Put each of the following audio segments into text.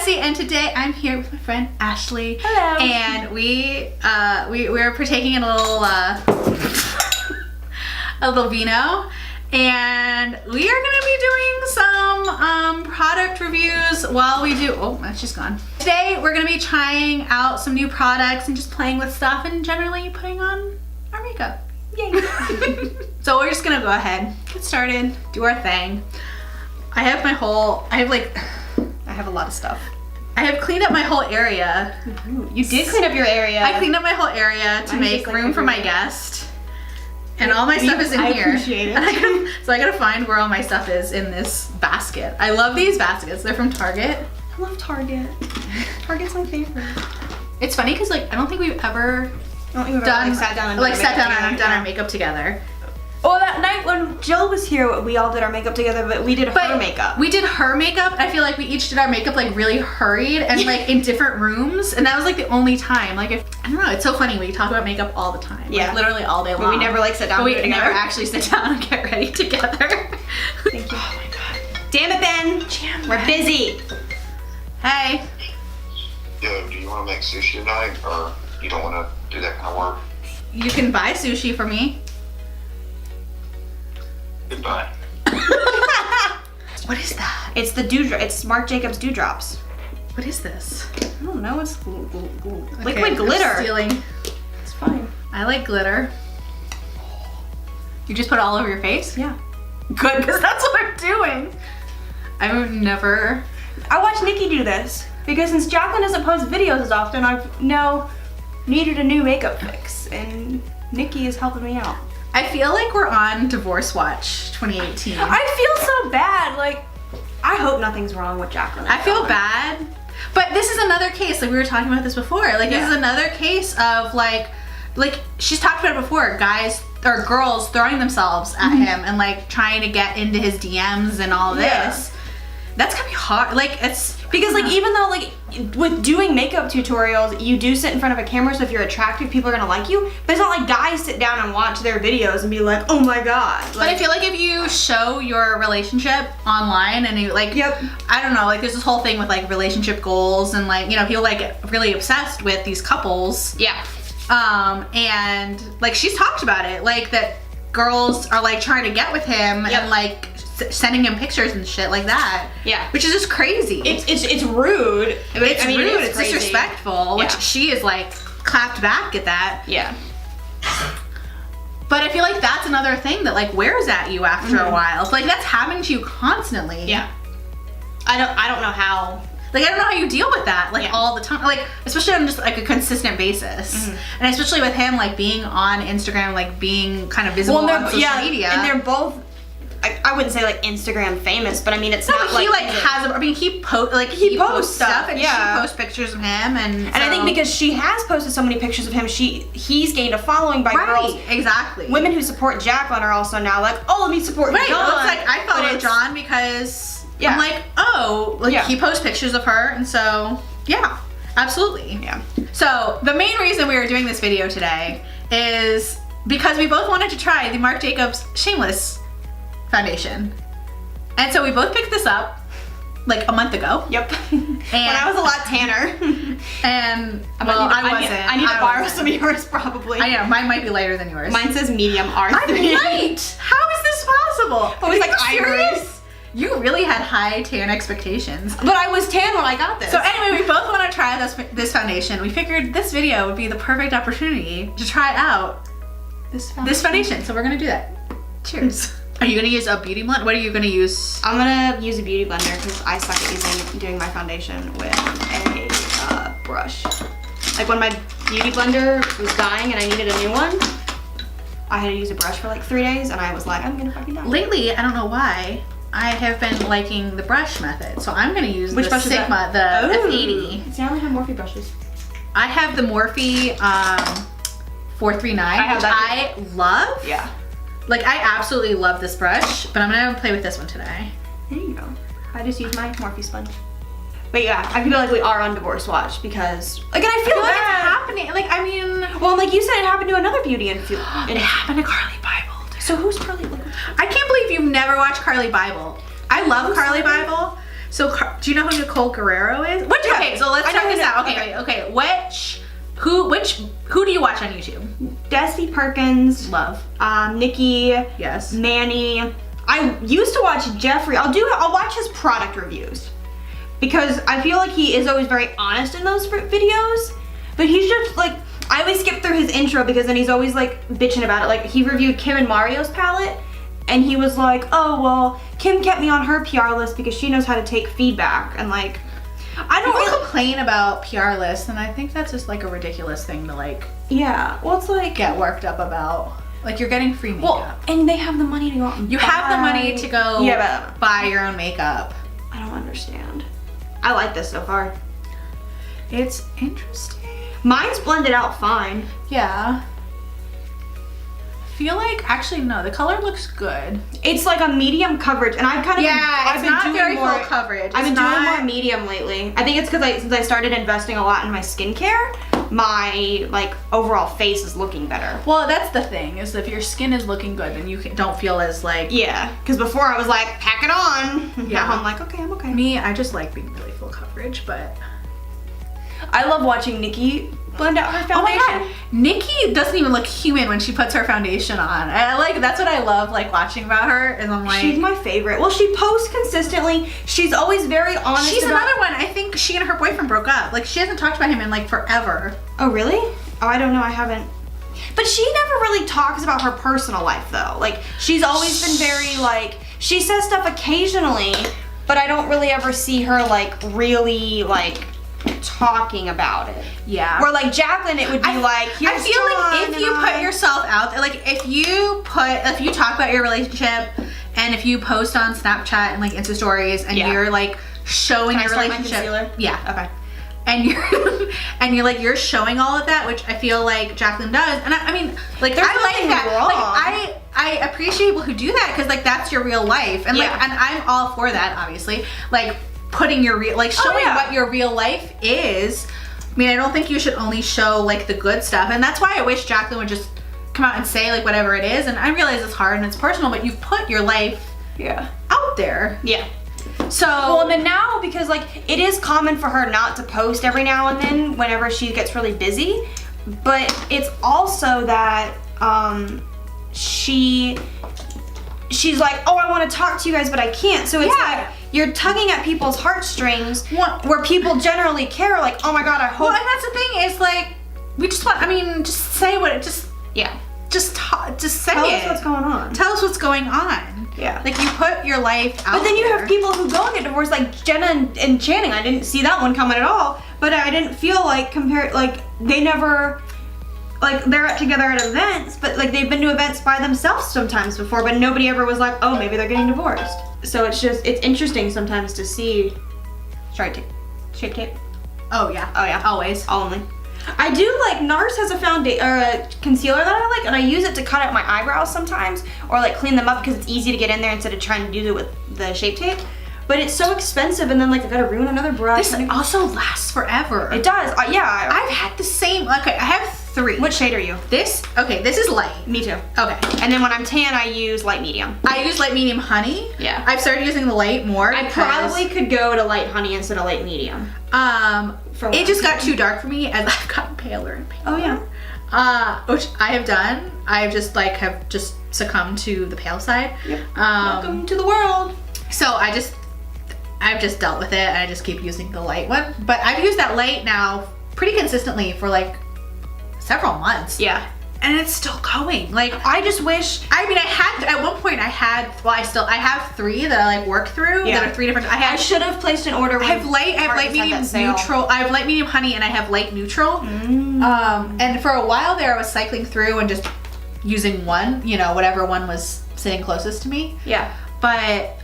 Tipsy, and today I'm here with my friend Ashley. Hello. And we're partaking in a little vino, and we are gonna be doing some product reviews while we do. Oh, that's just gone. Today we're gonna be trying out some new products and just playing with stuff and generally putting on our makeup. Yay! So we're just gonna go ahead, get started, do our thing. I have a lot of stuff. I have cleaned up my whole area. Ooh, you did clean up your area. I cleaned up my whole area to make room for my guest. And all my stuff is in here. I appreciate it. So I gotta find where all my stuff is in this basket. I love these baskets. They're from Target. I love Target. Target's my favorite. It's funny because I don't think we've ever sat down and done our makeup together. Oh, that night when Jill was here, we all did our makeup together, but we did her makeup. We did her makeup. I feel like we each did our makeup really hurried and in different rooms, and that was the only time. I don't know. It's so funny. We talk about makeup all the time. Yeah, literally all day long. But we never sit down. But we never actually sit down and get ready together. Thank you. Oh my god. Damn it, Ben. We're busy. Hey. Yo, do you want to make sushi tonight, or you don't want to do that kind of work? You can buy sushi for me. Goodbye. What is that? It's the dewdrop. It's Marc Jacobs dewdrops. What is this? I don't know. It's liquid Okay, glitter. I'm stealing. It's fine. I like glitter. You just put it all over your face? Yeah. Good, because that's what I'm doing. I would never. I watched Nikki do this because since Jaclyn doesn't post videos as often, I've now needed a new makeup fix, and Nikki is helping me out. I feel like we're on Divorce Watch 2018. I feel so bad. I hope nothing's wrong with Jaclyn. I feel bad. But this is another case, we were talking about this before. This is another case of she's talked about it before, guys or girls throwing themselves at him and trying to get into his DMs and all this. That's gonna be hard. It's because even though with doing makeup tutorials, you do sit in front of a camera, so if you're attractive, people are gonna like you. But it's not like guys sit down and watch their videos and be like, oh my god. But I feel like if you show your relationship online and you I don't know, there's this whole thing with relationship goals and people get really obsessed with these couples. Yeah. And she's talked about it, that girls are trying to get with him and sending him pictures and shit like that. Yeah. Which is just crazy. It's rude. It's rude. It's disrespectful. Which she is clapped back at that. Yeah. But I feel like that's another thing that wears at you after a while. It's that's happening to you constantly. Yeah. I don't know how. I don't know how you deal with that all the time. Especially on just a consistent basis. And especially with him being on Instagram, being kind of visible on social media. And they're both, I wouldn't say Instagram famous, but I mean it's not he he posts stuff and she posts pictures of him and I think because she has posted so many pictures of him, he's gained a following by girls. Exactly. Women who support Jaclyn are also now oh, let me support John. It's I follow John because I'm he posts pictures of her, and so yeah, absolutely. Yeah. So the main reason we were doing this video today is because we both wanted to try the Marc Jacobs Shameless foundation. And so we both picked this up a month ago. Yep. And when I was a lot tanner. And I need to borrow some of yours probably. I know, mine might be lighter than yours. Mine says medium R3. I'm light! How is this possible? I was serious? You really had high tan expectations. But I was tan when I got this. So anyway, we both want to try this foundation. We figured this video would be the perfect opportunity to try out this foundation. So we're gonna do that. Cheers. Are you gonna use a beauty blender? What are you gonna use? I'm gonna use a beauty blender because I suck at doing my foundation with a brush. When my beauty blender was dying and I needed a new one, I had to use a brush for 3 days and I was I'm gonna fucking die. Lately, I don't know why, I have been liking the brush method. So I'm gonna use the Sigma, the F80. See, I only have Morphe brushes. I have the Morphe 439, which I love. Yeah. I absolutely love this brush, but I'm gonna play with this one today. There you go. I just use my Morphe sponge. But yeah, I feel we are on Divorce Watch because, and I feel it's happening. Well, you said it happened to another beauty and it happened to Carly Bible. Dude. So who's Carly? I can't believe you've never watched Carly Bible. I love Carly Bible. So, do you know who Nicole Guerrero is? Okay, so let's check this out. Okay. Who do you watch on YouTube? Desi Perkins. Love. Nikki. Yes. Manny. I used to watch Jeffrey. I'll watch his product reviews because I feel like he is always very honest in those videos. But he's just like, I always skip through his intro because then he's always like bitching about it. Like he reviewed Kim and Mario's palette and he was like, oh well, Kim kept me on her PR list because she knows how to take feedback. And like, I don't really complain about PR lists, and I think that's just like a ridiculous thing to like. Yeah, well, it's like get worked up about. Like you're getting free makeup. Well, and they have the money to go out and you have the money to go buy your own makeup. I don't understand. I like this so far. It's interesting. Mine's blended out fine. Yeah. I feel like, actually no, the color looks good. It's like a medium coverage, and I've kind of I've been doing very full coverage. I've been doing more medium lately. I think it's because since I started investing a lot in my skincare, my like overall face is looking better. Well, that's the thing, is if your skin is looking good, then you don't feel as like because before I was like pack it on. Yeah, now I'm like okay, I'm okay. Me, I just like being really full coverage, but I love watching Nikki blend out her foundation. Oh my god, Nikki doesn't even look human when she puts her foundation on. I like, that's what I love like watching about her, and I'm like, she's my favorite. Well, she posts consistently. She's always very honest. She's another one. I think she and her boyfriend broke up. Like she hasn't talked about him in like forever. Oh really? Oh, I don't know. I haven't. But she never really talks about her personal life though. Like she's always been very like, she says stuff occasionally, but I don't really ever see her like really like talking about it. Yeah. Where like Jaclyn, it would be like, I feel like if you put yourself out there, like if you talk about your relationship and if you post on Snapchat and like Insta stories and you're like showing your relationship. Yeah. Okay. And you're showing all of that, which I feel like Jaclyn does. And I mean, like I like that. Wrong. Like I appreciate people who do that because like that's your real life. And like, and I'm all for that, obviously. Like putting your real, like showing what your real life is. I mean, I don't think you should only show like the good stuff, and that's why I wish Jaclyn would just come out and say like whatever it is. And I realize it's hard and it's personal, but you've put your life out there. Yeah. So well, and then now, because like it is common for her not to post every now and then whenever she gets really busy, but it's also that she's like, oh, I want to talk to you guys, but I can't. So it's like you're tugging at people's heartstrings where people generally care, like, oh my god, I hope. Well, and that's the thing, is like, we just want, I mean, just say what it, just say Tell it. us what's going on. Tell us what's going on. Yeah. Like, you put your life out there. But then you have people who go and get divorced, like Jenna and Channing. I didn't see that one coming at all, but I didn't feel like they never, like they're together at events, but like they've been to events by themselves sometimes before, but nobody ever was like, oh, maybe they're getting divorced. So it's interesting sometimes to see. Shape tape. Oh yeah, always. Only. I do like, NARS has a concealer that I like, and I use it to cut out my eyebrows sometimes, or like clean them up because it's easy to get in there instead of trying to do it with the Shape Tape. But it's so expensive, and then like I gotta ruin another brush. This also lasts forever. It does. Yeah. I've had the same. Okay, I have 3. What shade are you? This is light. Me too. Okay. And then when I'm tan, I use light medium. I use light medium honey. Yeah. I've started using the light more. I probably could go to light honey instead of light medium. It just got too dark for me as I've gotten paler and paler. Oh yeah. Which I have done. I've just succumbed to the pale side. Yep. Welcome to the world. So I've just dealt with it, and I just keep using the light one. But I've used that light now pretty consistently for like several months. Yeah. And it's still going. Like, I just wish. I mean, at one point I have 3 that I like work through that are 3 different. I should have placed an order. I have light medium neutral. I have light medium honey, and I have light neutral. And for a while there, I was cycling through and just using one, whatever one was sitting closest to me. Yeah. But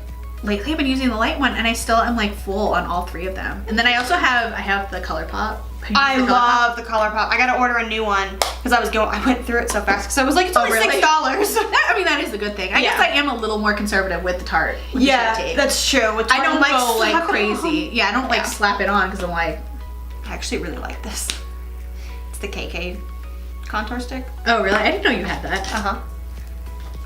lately I've been using the light one, and I still am like full on all 3 of them. And then I also have the ColourPop. I love the ColourPop. I gotta order a new one because I went through it so fast because I was like, it's only $6. I mean, that is a good thing. I guess I am a little more conservative with the Tarte. With the Shape Tape. That's true. I don't go like crazy. Yeah, I don't like slap it on because I'm like, I actually really like this. It's the KK contour stick. Oh really? I didn't know you had that.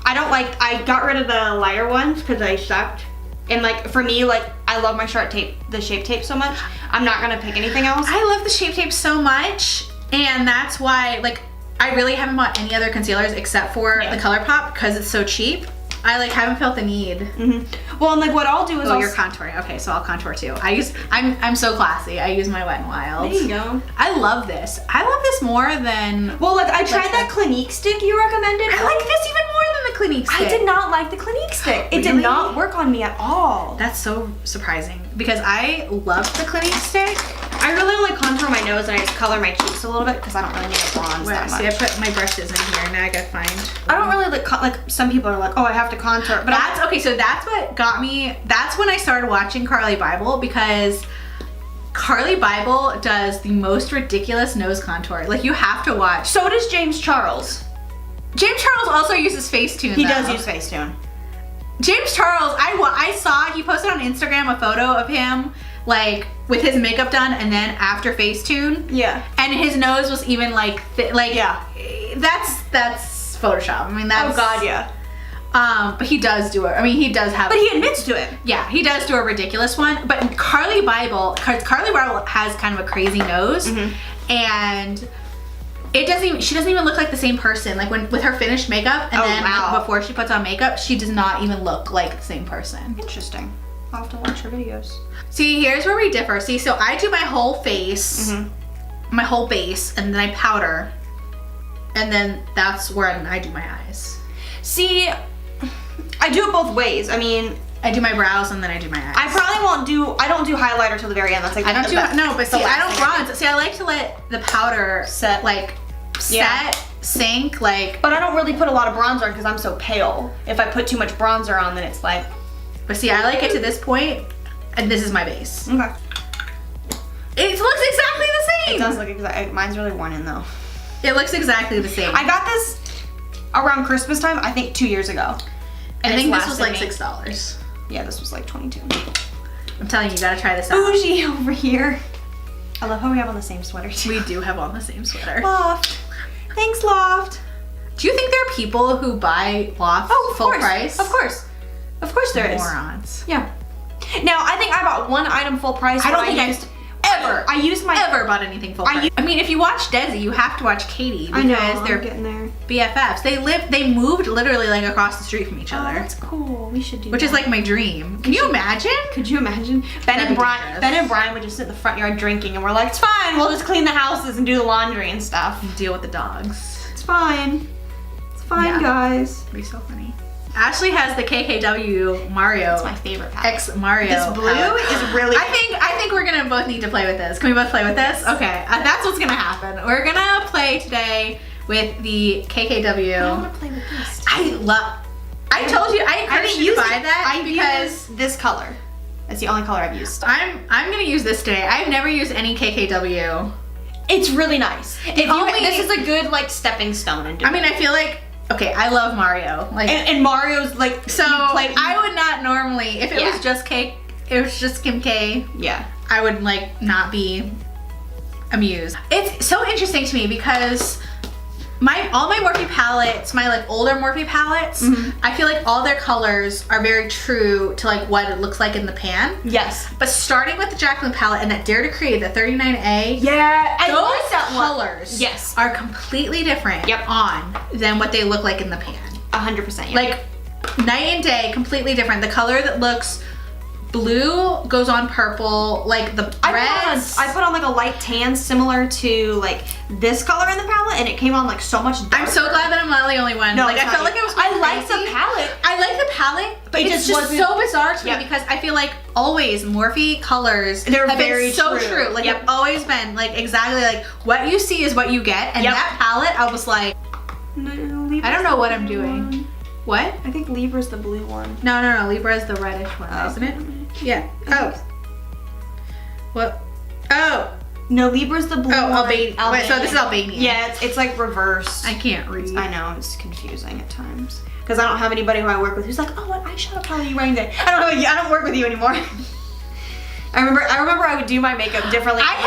I got rid of the lighter ones because they sucked. And like for me, like I love my Shape Tape so much. I'm not gonna pick anything else. I love the Shape Tape so much, and that's why like I really haven't bought any other concealers except for the ColourPop because it's so cheap. I like haven't felt the need. Well, and like what I'll do is you're contouring. Okay, so I'll contour too. I'm so classy. I use my Wet n Wild. There you go. I love this. I love this more than. Well, like I tried that Clinique stick you recommended. I like this even more than the Clinique stick. I did not like the Clinique stick. It did not work on me at all. That's so surprising because I love the Clinique stick. I really like contour my nose and I just color my cheeks a little bit because I don't really need a bronze that much. See, I put my brushes in here. Now I gotta find. I don't really like some people are like, oh, I have to contour. But that's okay. So that's what got me. That's when I started watching Carly Bible because Carly Bible does the most ridiculous nose contour. Like you have to watch. So does James Charles. James Charles also uses Facetune. He does use Facetune. James Charles, I saw he posted on Instagram a photo of him like with his makeup done and then after Facetune. Yeah. And his nose was even like yeah. That's Photoshop. I mean that's. Oh God, yeah. But he does do it. I mean, he does have. But he admits to it. Yeah, he does do a ridiculous one. But Carly Bible has kind of a crazy nose, and it doesn't even. She doesn't even look like the same person. Like with her finished makeup, and then before she puts on makeup, she does not even look like the same person. Interesting. I'll have to watch her videos. See, here's where we differ. See, so I do my whole face, my whole base, and then I powder, and then that's where I do my eyes. See. I do it both ways. I mean, I do my brows and then I do my eyes. I probably won't do. I don't do highlighter till the very end. That's like I don't do no, but see, I don't bronze. See, I like to let the powder set, sink, like. But I don't really put a lot of bronzer on because I'm so pale. If I put too much bronzer on, then it's like. But see, I like it to this point, and this is my base. Okay. It looks exactly the same. It does look exactly. Mine's really worn in though. It looks exactly the same. I got this around Christmas time. I think 2 years ago. I think this was like $6. Yeah, this was like 22. I'm telling you, you gotta try this out. Bougie over here. I love how we have on the same sweater too. We do have on the same sweater. Loft. Thanks, Loft. Do you think there are people who buy Loft full price? Of course. Of course there is. Morons. Yeah. Now, I think I bought one item full price. I don't think I used my ever bought anything full price. I mean, if you watch Desi, you have to watch Katie because they're getting there. BFFs. They moved literally like across the street from each other. That's cool. We should do Which that. is like my dream. Can you imagine? Could you imagine? Ben and Brian would just sit in the front yard drinking and we're like, it's fine, we'll just clean the houses and do the laundry and stuff. Deal with the dogs. It's fine. It's fine, guys. It'd be so funny. Ashley has the KKWxMARIO. That's my favorite palette. xMARIO. This blue is really. I think we're gonna both need to play with this. Can we both play with this? Okay, that's what's gonna happen. We're gonna play today with the KKW. I want to play with this. I told you I encouraged you to buy that because this color. That's the only color I've used. I'm gonna use this today. I've never used any KKW. It's really nice. This is a good like stepping stone into. I mean, I feel like. Okay, I love Mario. Like and Mario's like so. I would not normally if it was just Kim K. Yeah, I would like not be amused. It's so interesting to me because all my Morphe palettes, my like older Morphe palettes, I feel like all their colors are very true to like what it looks like in the pan. Yes. But starting with the Jaclyn palette and that Dare to Create, the 39A, those colors are completely different than what they look like in the pan. 100%. Like night and day, completely different. The color that looks blue goes on purple, like the reds. I put on like a light tan similar to like this color in the palette and it came on like so much darker. I'm so glad that I'm not the only one. No, like I felt like I was I like the palette. I like the palette, but it's just so bizarre to me because I feel like always Morphe colers have been so true. Like they've always been like exactly like what you see is what you get. And that palette, I was like, I don't know what I'm doing. What? I think Libra's the blue one. No, Libra is the reddish one, isn't it? Yeah. Oh. What? Oh. No, Libra's the blue one. Albanian. Wait, so this is Albanian. Yeah, it's like reversed. I can't read. I know, it's confusing at times. Because I don't have anybody who I work with who's like, oh, what eyeshadow palette are you wearing today? I don't work with you anymore. I remember I would do my makeup differently. I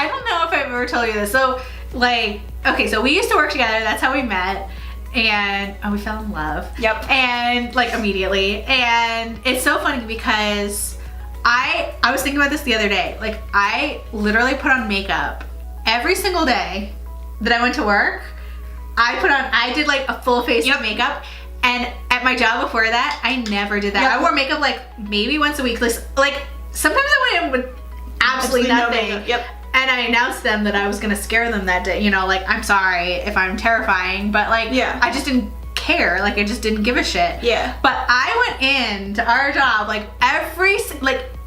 don't know if I've ever told you this. So like, okay, so we used to work together. That's how we met. and we fell in love. Yep. And like immediately. And it's so funny because I was thinking about this the other day. Like I literally put on makeup every single day that I went to work. I did like a full face of makeup. And at my job before that, I never did that. Yep. I wore makeup like maybe once a week. Like sometimes I went in with absolutely nothing. No yep. And I announced them that I was gonna scare them that day. You know, like I'm sorry if I'm terrifying, but like I just didn't care. Like I just didn't give a shit. Yeah. But I went into our job like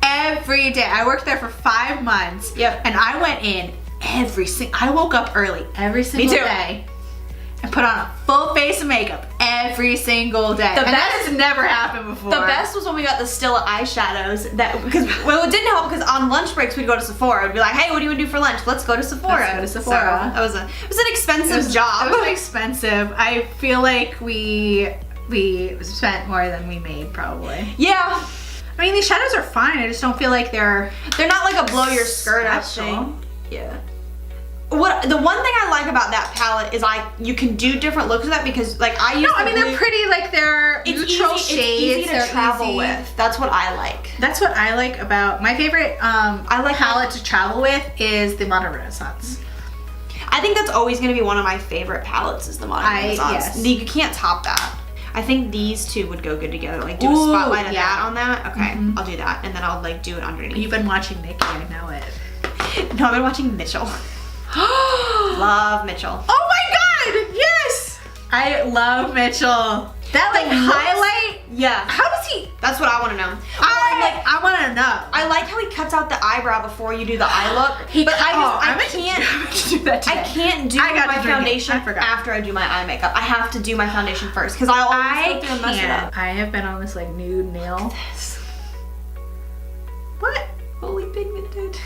every day. I worked there for 5 months. Yep. And I went in I woke up early every single day. And put on a full face of makeup every single day. And that has never happened before. The best was when we got the Stila eyeshadows. Well, it didn't help because on lunch breaks we'd go to Sephora. We'd be like, hey, what do you want to do for lunch? Let's go to Sephora. Let's go to Sephora. So it was an expensive job. It was expensive. I feel like we spent more than we made probably. Yeah. I mean, these shadows are fine. I just don't feel like they're not like a blow your skirt up thing. Yeah. The one thing I like about that palette is you can do different looks with that because like I use they're pretty, like they're neutral shades. It's easy to travel with. That's what I like. That's what I like about my favorite palette to travel with is the Modern Renaissance. I think that's always going to be one of my favorite palettes is the Modern Renaissance. Yes. You can't top that. I think these two would go good together. Like do a spotlight of that on that. Okay, I'll do that and then I'll like do it underneath. You've been watching Nikki, I know it. No, I've been watching Mitchell. Love Mitchell. Oh my god, yes! I love Mitchell. That like highlight? Yeah. How does he? That's what I want to know. I want to know. I like how he cuts out the eyebrow before you do the eye look. I can't do that today. I can't do my foundation after I do my eye makeup. I have to do my foundation first because I always go through and mess it up. I have been on this like nude nail. What? Fully pigmented.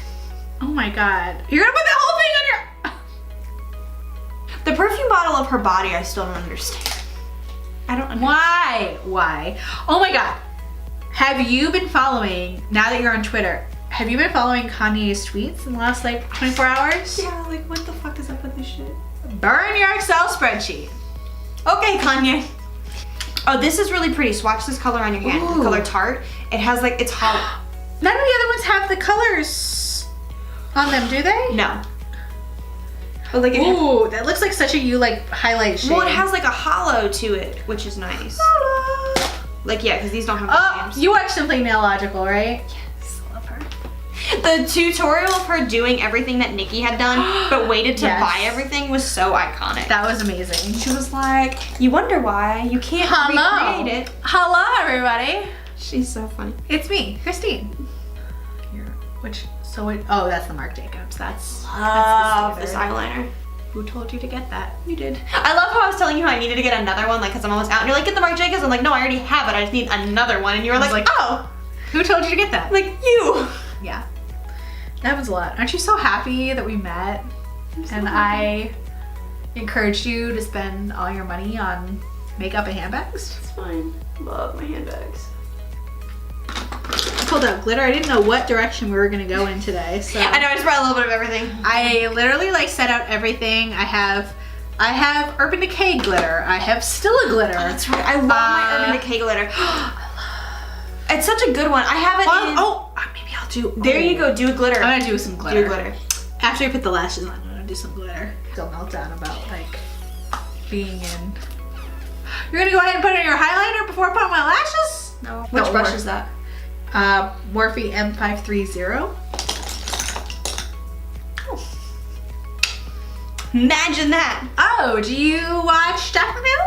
Oh my god. You're gonna put that whole thing on your... The perfume bottle of her body, I still don't understand. I don't understand. Why? Oh my god. Have you been following, now that you're on Twitter, have you been following Kanye's tweets in the last like 24 hours? Yeah, like what the fuck is up with this shit? Burn your Excel spreadsheet. Okay, Kanye. Oh, this is really pretty. Swatch this color on your hand. Ooh. The color Tarte. It has like, it's hollow. None of the other ones have the colors on them, do they? No. But like ooh, that looks like such a highlight shade. Well, it has like a hollow to it, which is nice. Hello. Like, yeah, because these don't have the names. You watch Simply Nailogical, right? Yes, love her. The tutorial of her doing everything that Nikki had done, but waited to buy everything was so iconic. That was amazing. She was like, you wonder why you can't recreate it. Hello, everybody. She's so funny. It's me, Christine. Here, oh, that's the Marc Jacobs. That's this eyeliner. Who told you to get that? You did. I love how I was telling you how I needed to get another one, like, because I'm almost out. And you're like, get the Marc Jacobs. I'm like, no, I already have it. I just need another one. And you were like, oh. Who told you to get that? Like, you. Yeah. That was a lot. Aren't you so happy that we met? And I encouraged you to spend all your money on makeup and handbags? It's fine. Love my handbags. I pulled out glitter. I didn't know what direction we were gonna go in today, so I know, I just brought a little bit of everything. I literally like set out everything. I have Urban Decay glitter. I have Stila glitter. Oh, that's right. I love my Urban Decay glitter. It's such a good one. I have it maybe I'll do. There you go. Do glitter. I'm gonna do some glitter. Do glitter. After I put the lashes on, I'm gonna do some glitter. Still meltdown about like being in. You're gonna go ahead and put in your highlighter before I put on my lashes? No. Which brush is that? Morphe M530. Oh. Imagine that. Oh, do you watch Jaclyn?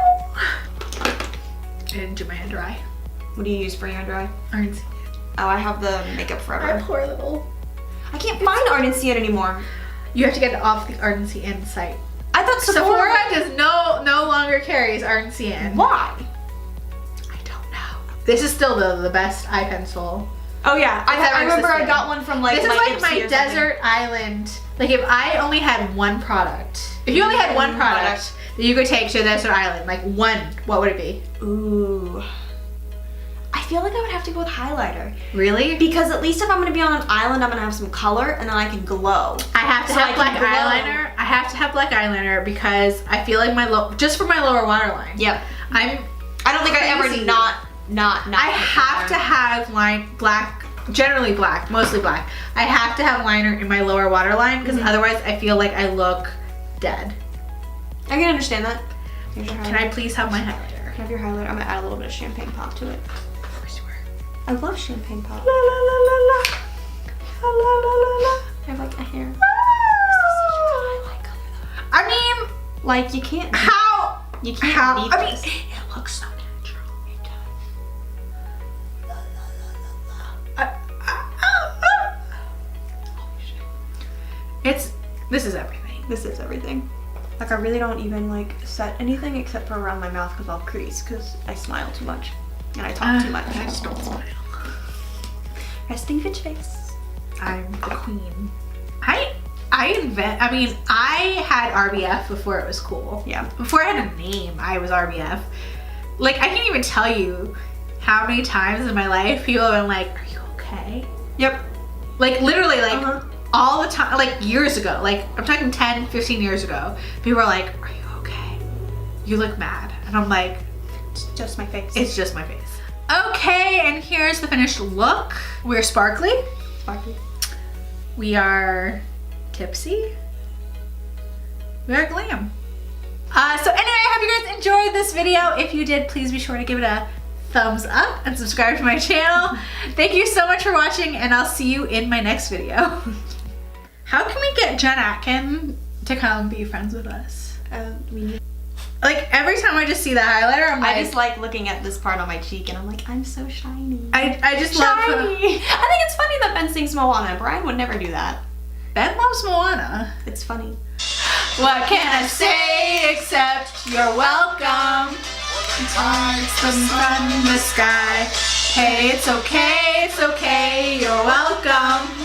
I didn't do my hair dry. What do you use for your hair dry? Ardency. Oh, I have the Makeup Forever. My poor little. I can't find Ardency anymore. You have to get it off the Ardency Inn site. I thought Sephora does no longer carries Ardency Inn. Why? This is still the best eye pencil. Oh yeah, I remember I got one from like this is like my desert island. Like if I only had one product. If you only had one product that you could take to a desert island, like one, what would it be? Ooh. I feel like I would have to go with highlighter. Really? Because at least if I'm gonna be on an island, I'm gonna have some color and then I can glow. I have to have black eyeliner. I have to have black eyeliner because I feel like just for my lower waterline. Yep. I don't think I ever not. I have to have black, generally black, mostly black. I have to have liner in my lower waterline because otherwise I feel like I look dead. I can understand that. Here's your highlighter. Can I please have my highlighter? Have your highlighter. I'm gonna add a little bit of champagne pop to it. Of course you are. I love champagne pop. La la la la la. La la la la la. I have like a hair. I mean, like you can't. How? You can't beat this. It looks so natural. It does. La la la la la. This is everything. This is everything. Like I really don't even like set anything except for around my mouth because I'll crease because I smile too much and I talk too much. I just don't smile. Resting bitch face. I'm the queen. I had RBF before it was cool. Yeah. Before I had a name, I was RBF. Like I can't even tell you how many times in my life people have been like, "Are you okay?" Yep. Like literally like all the time, like years ago, like I'm talking 10, 15 years ago, people are like, "Are you okay? You look mad." And I'm like, it's just my face. It's just my face. Okay, and here's the finished look. We're sparkly. Sparkly. We are tipsy. We are glam. So anyway, I hope you guys enjoyed this video. If you did, please be sure to give it a thumbs up and subscribe to my channel. Thank you so much for watching, and I'll see you in my next video. How can we get Jen Atkin to come be friends with us? Like every time I just see that highlighter, I'm like, I just like looking at this part on my cheek and I'm like, I'm so shiny. I just love shiny. I think it's funny that Ben sings Moana. Brian would never do that. Ben loves Moana. It's funny. What can I say except you're welcome? It's the sun in the sky. Hey, it's okay, you're welcome.